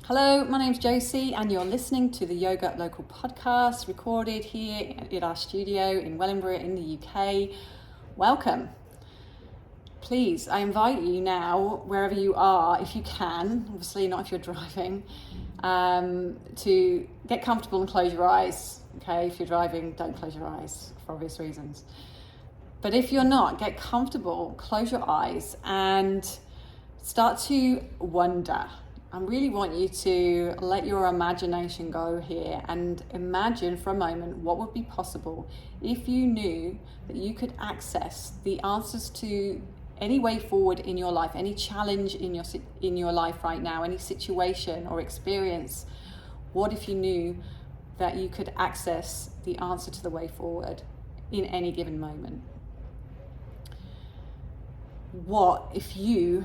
Hello, my name's Josie and you're listening to the Yoga Local podcast recorded here at our studio in Wellingborough in the UK. Welcome. Please, I invite you now, wherever you are, if you can, obviously not if you're driving, to get comfortable and close your eyes. Okay, if you're driving, don't close your eyes for obvious reasons. But if you're not, get comfortable, close your eyes and start to wonder. I really want you to let your imagination go here and imagine for a moment what would be possible if you knew that you could access the answers to any way forward in your life, any challenge in your life right now, any situation or experience. What if you knew that you could access the answer to the way forward in any given moment? What if you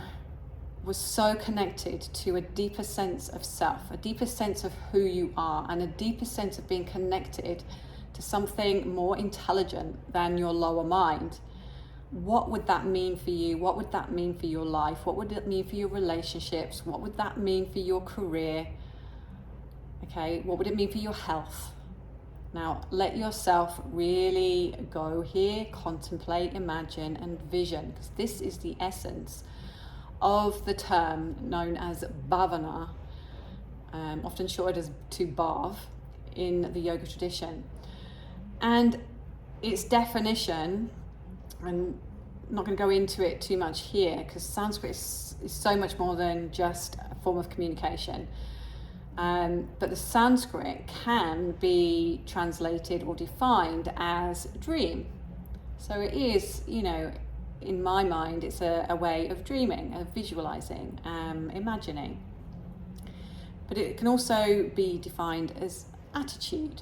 was so connected to a deeper sense of self, a deeper sense of who you are, and a deeper sense of being connected to something more intelligent than your lower mind? What would that mean for you? What would that mean for your life? What would it mean for your relationships? What would that mean for your career? Okay, what would it mean for your health? Now, let yourself really go here, contemplate, imagine, and vision, because this is the essence of the term known as Bhavana, often shortened as to Bhav in the yoga tradition. And its definition, and I'm not going to go into it too much here because Sanskrit is so much more than just a form of communication. But the Sanskrit can be translated or defined as dream. So it is, in my mind, it's a way of dreaming, of visualizing, imagining. But it can also be defined as attitude.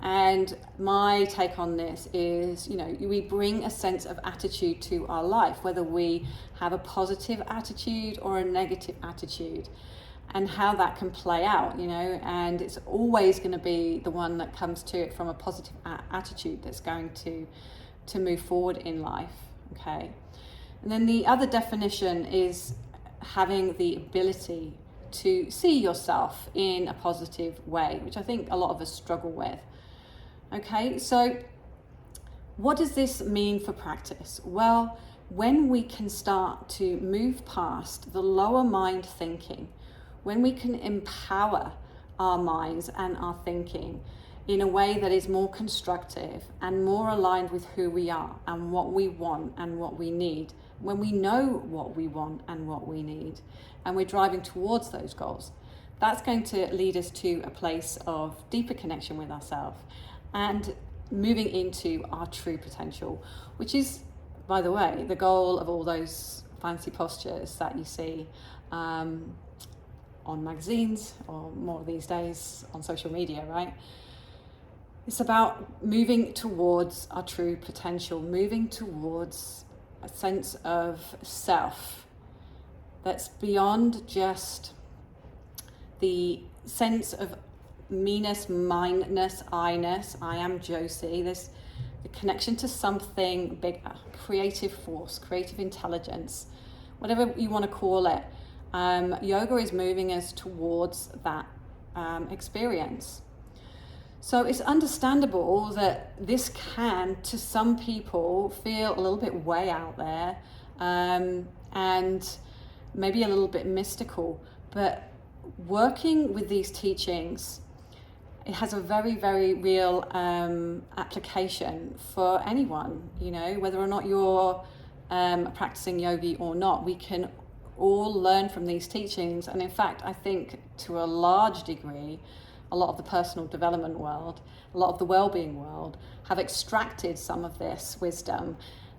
And my take on this is, we bring a sense of attitude to our life, whether we have a positive attitude or a negative attitude, and how that can play out, and it's always going to be the one that comes to it from a positive attitude that's going to move forward in life. Okay, and then the other definition is having the ability to see yourself in a positive way, which I think a lot of us struggle with. Okay, so what does this mean for practice? Well, when we can start to move past the lower mind thinking, when we can empower our minds and our thinking in a way that is more constructive and more aligned with who we are and what we want and what we need, when we know what we want and what we need, and we're driving towards those goals, that's going to lead us to a place of deeper connection with ourselves and moving into our true potential, which is, by the way, the goal of all those fancy postures that you see on magazines, or more these days on social media, right? It's about moving towards our true potential, moving towards a sense of self that's beyond just the sense of me-ness, mine-ness, I-ness, I am Josie. There's the connection to something bigger, creative force, creative intelligence, whatever you want to call it. Yoga is moving us towards that experience. So it's understandable that this can, to some people, feel a little bit way out there and maybe a little bit mystical. But working with these teachings, it has a very, very real application for anyone, whether or not you're a practicing yogi or not. We can all learn from these teachings. And in fact, I think to a large degree, a lot of the personal development world, a lot of the well-being world have extracted some of this wisdom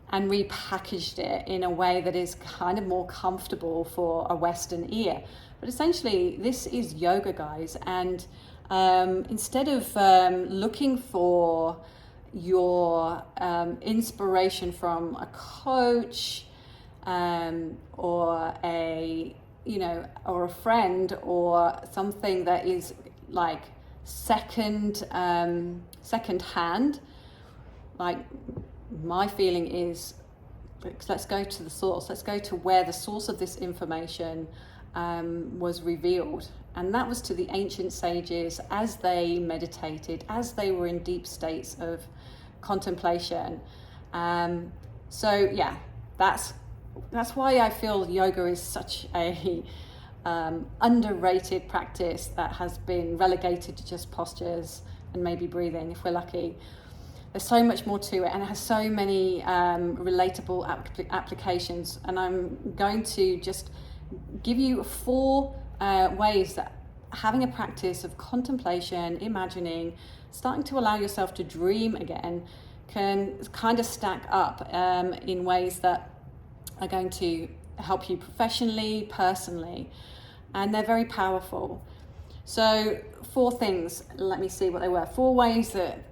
and repackaged it in a way that is kind of more comfortable for a Western ear. But essentially, this is yoga, guys. And instead of looking for your inspiration from a coach or a friend or something that is like second hand, like my feeling is, let's go to the source. Let's go to where the source of this information was revealed. And that was to the ancient sages as they meditated, as they were in deep states of contemplation. So yeah, that's why I feel yoga is such a underrated practice that has been relegated to just postures and maybe breathing if we're lucky. There's so much more to it, and it has so many relatable applications. And I'm going to just give you 4 ways that having a practice of contemplation, imagining, starting to allow yourself to dream again can kind of stack up in ways that are going to help you professionally, personally, and they're very powerful. So 4 things, let me see what they were. 4 ways that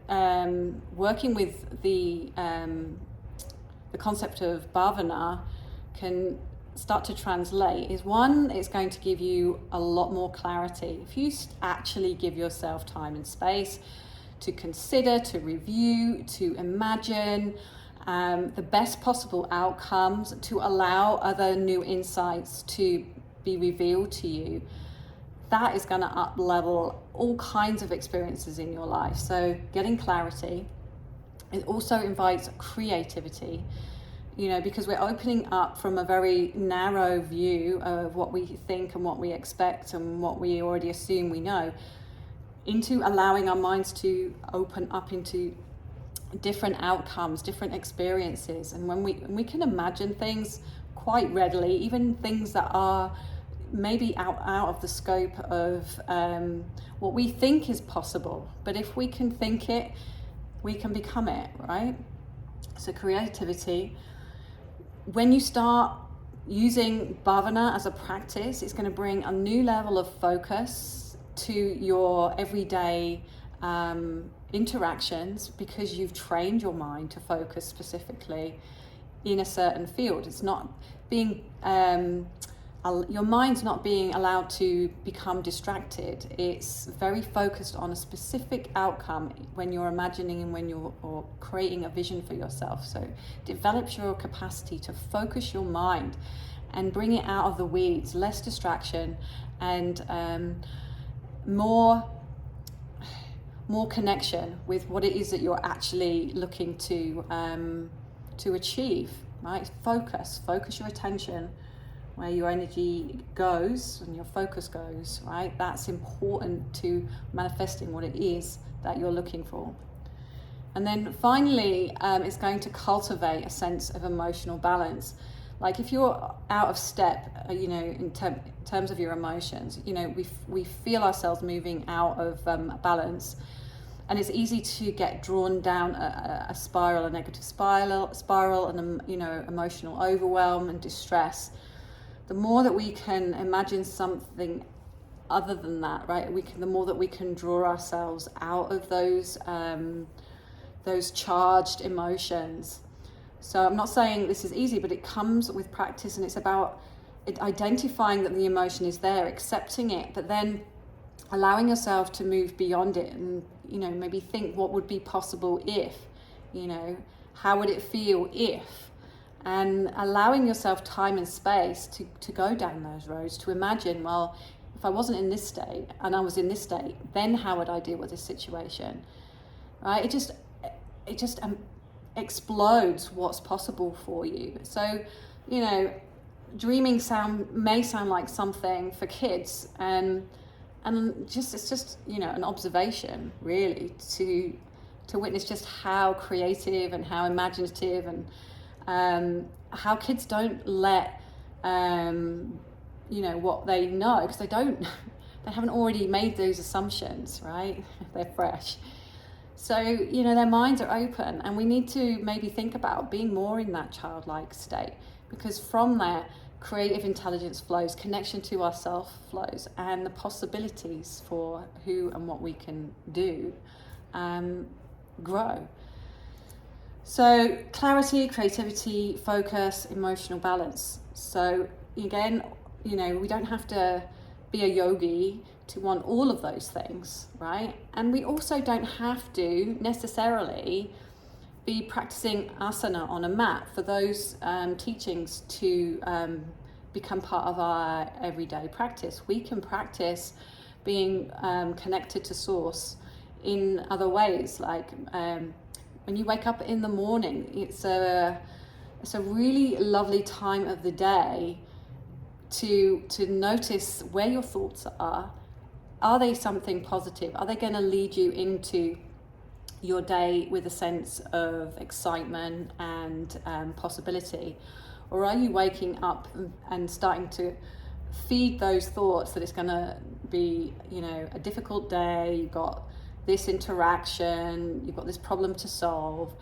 working with the concept of Bhavana can start to translate is, 1, it's going to give you a lot more clarity. If you actually give yourself time and space to consider, to review, to imagine the best possible outcomes, to allow other new insights to be revealed to you, that is going to up-level all kinds of experiences in your life. So getting clarity. It also invites creativity, because we're opening up from a very narrow view of what we think and what we expect and what we already assume we know, into allowing our minds to open up into different outcomes, different experiences. And when we can imagine things quite readily, even things that are maybe out of the scope of what we think is possible, but if we can think it, we can become it, right? So creativity. When you start using Bhavana as a practice, it's going to bring a new level of focus to your everyday interactions, because you've trained your mind to focus specifically in a certain field. It's not being your mind's not being allowed to become distracted. It's very focused on a specific outcome when you're imagining and when you're creating a vision for yourself. So develops your capacity to focus your mind and bring it out of the weeds, less distraction, and more connection with what it is that you're actually looking to achieve, right? Focus your attention where your energy goes and your focus goes, right? That's important to manifesting what it is that you're looking for. And then finally, it's going to cultivate a sense of emotional balance. Like if you're out of step, in terms of your emotions, we feel ourselves moving out of balance. And it's easy to get drawn down a spiral, a negative spiral, and emotional overwhelm and distress. The more that we can imagine something other than that, right? The more that we can draw ourselves out of those charged emotions. So I'm not saying this is easy, but it comes with practice, and it's about identifying that the emotion is there, accepting it, but then allowing yourself to move beyond it and, maybe think what would be possible if, how would it feel if, and allowing yourself time and space to go down those roads, to imagine, well, if I wasn't in this state and I was in this state, then how would I deal with this situation, right? It just explodes what's possible for you. So, dreaming may sound like something for kids, and it's just an observation really to witness just how creative and how imaginative and how kids don't let what they know, because they haven't already made those assumptions, right? They're fresh. So their minds are open, and we need to maybe think about being more in that childlike state, because from there creative intelligence flows, connection to ourself flows, and the possibilities for who and what we can do grow. So clarity, creativity, focus, emotional balance. So again, we don't have to be a yogi to want all of those things, right? And we also don't have to necessarily be practicing asana on a mat for those teachings to become part of our everyday practice. We can practice being connected to source in other ways, like when you wake up in the morning. It's a really lovely time of the day to notice where your thoughts are. Are they something positive? Are they going to lead you into your day with a sense of excitement and possibility? Or are you waking up and starting to feed those thoughts that it's going to be, a difficult day, you've got this interaction, you've got this problem to solve?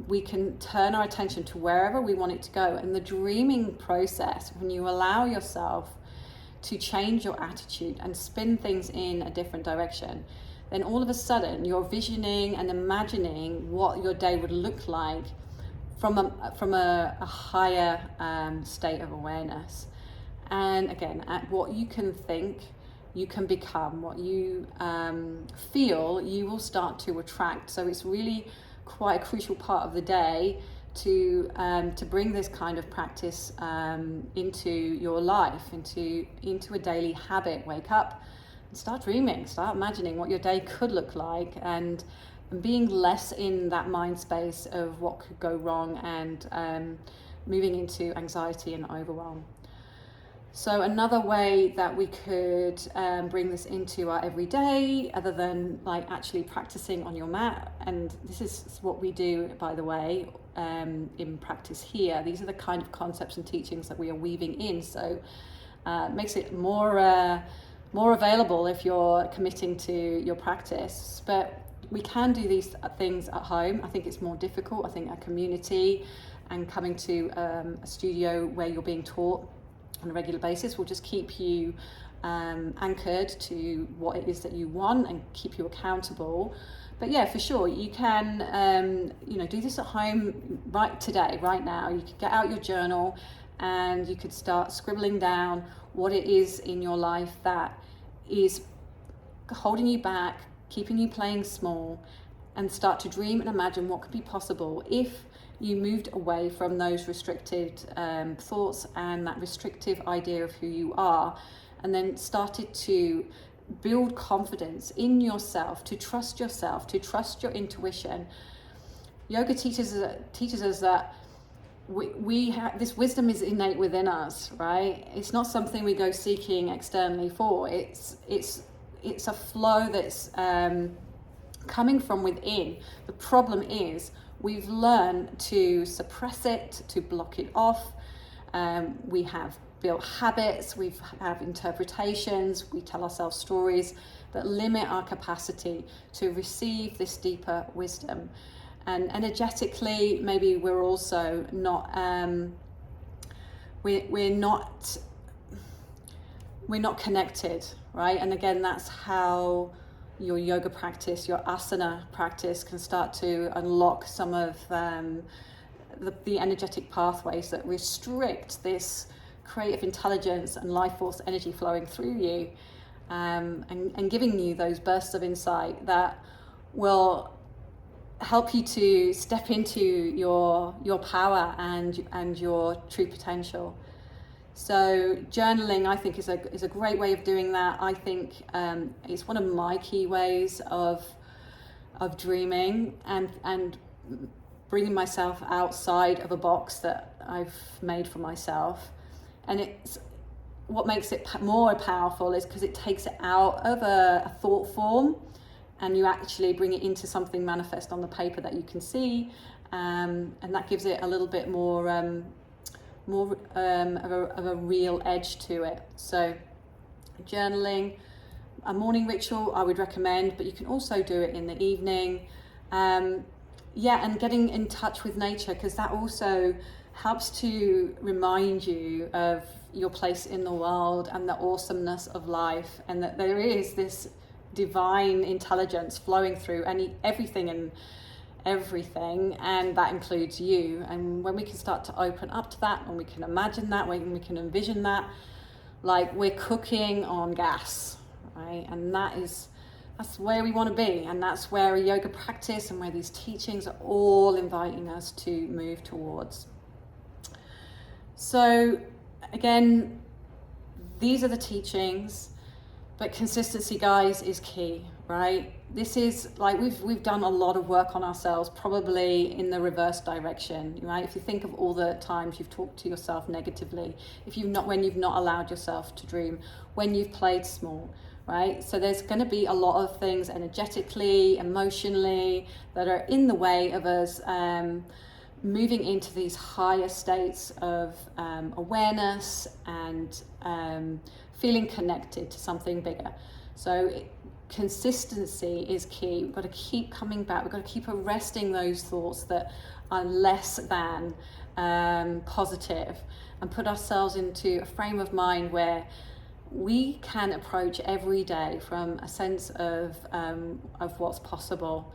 We can turn our attention to wherever we want it to go. And the dreaming process, when you allow yourself to change your attitude and spin things in a different direction, then all of a sudden you're visioning and imagining what your day would look like from a higher state of awareness. And again, at what you can think, you can become. What you feel, you will start to attract. So it's really quite a crucial part of the day to bring this kind of practice into your life, into a daily habit. Wake up and start dreaming, start imagining what your day could look like, and being less in that mind space of what could go wrong, and moving into anxiety and overwhelm. So another way that we could bring this into our everyday, other than like actually practicing on your mat, and this is what we do, by the way, in practice here. These are the kind of concepts and teachings that we are weaving in, so it makes it more available if you're committing to your practice. But we can do these things at home. I think it's more difficult. I think a community and coming to a studio where you're being taught on a regular basis will just keep you anchored to what it is that you want and keep you accountable. But yeah, for sure, you can do this at home right now. You could get out your journal and you could start scribbling down what it is in your life that is holding you back, keeping you playing small, and start to dream and imagine what could be possible if you moved away from those restricted thoughts and that restrictive idea of who you are, and then started to build confidence in yourself, to trust your intuition. Yoga teaches us that we have this wisdom is innate within us, right? It's not something we go seeking externally for. It's a flow that's coming from within. The problem is we've learned to suppress it, to block it off. We have built habits, we have interpretations, we tell ourselves stories that limit our capacity to receive this deeper wisdom. And energetically, maybe we're also not, we're not connected, right? And again, that's how your yoga practice, your asana practice can start to unlock some of the energetic pathways that restrict this creative intelligence and life force energy flowing through you, and giving you those bursts of insight that will help you to step into your power and your true potential. So journaling, I think, is a great way of doing that. I think it's one of my key ways of dreaming and bringing myself outside of a box that I've made for myself. And it's what makes it more powerful is because it takes it out of a thought form, and you actually bring it into something manifest on the paper that you can see, and that gives it a little bit more of a real edge to it. So journaling, a morning ritual I would recommend, but you can also do it in the evening. And getting in touch with nature, because that also helps to remind you of your place in the world and the awesomeness of life, and that there is this divine intelligence flowing through everything, and that includes you. And when we can start to open up to that, when we can imagine that, when we can envision that, like we're cooking on gas, right? And that's where we want to be, and that's where a yoga practice and where these teachings are all inviting us to move towards. So again, these are the teachings, but consistency, guys, is key, right? This is like, we've done a lot of work on ourselves, probably in the reverse direction, right? If you think of all the times you've talked to yourself negatively, when you've not allowed yourself to dream, when you've played small, right? So there's going to be a lot of things energetically, emotionally, that are in the way of us moving into these higher states of awareness and feeling connected to something bigger. So consistency is key. We've got to keep coming back. We've got to keep arresting those thoughts that are less than positive, and put ourselves into a frame of mind where we can approach every day from a sense of what's possible.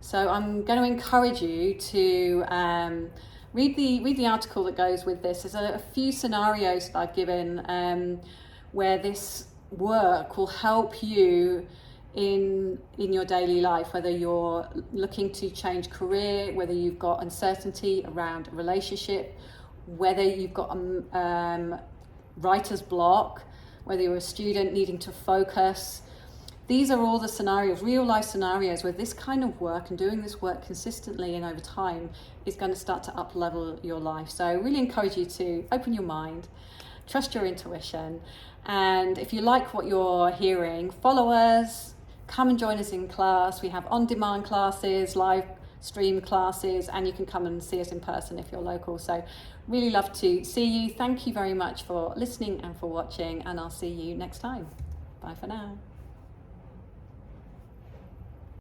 So I'm going to encourage you to read the article that goes with this. There's a few scenarios that I've given where this work will help you in your daily life, whether you're looking to change career, whether you've got uncertainty around a relationship, whether you've got writer's block, whether you're a student needing to focus. These are all the scenarios, real life scenarios, where this kind of work and doing this work consistently and over time is going to start to up level your life. So I really encourage you to open your mind, trust your intuition, and if you like what you're hearing, follow us, come and join us in class. We have on-demand classes, live stream classes, and you can come and see us in person if you're local. So really love to see you. Thank you very much for listening and for watching, and I'll see you next time. Bye for now.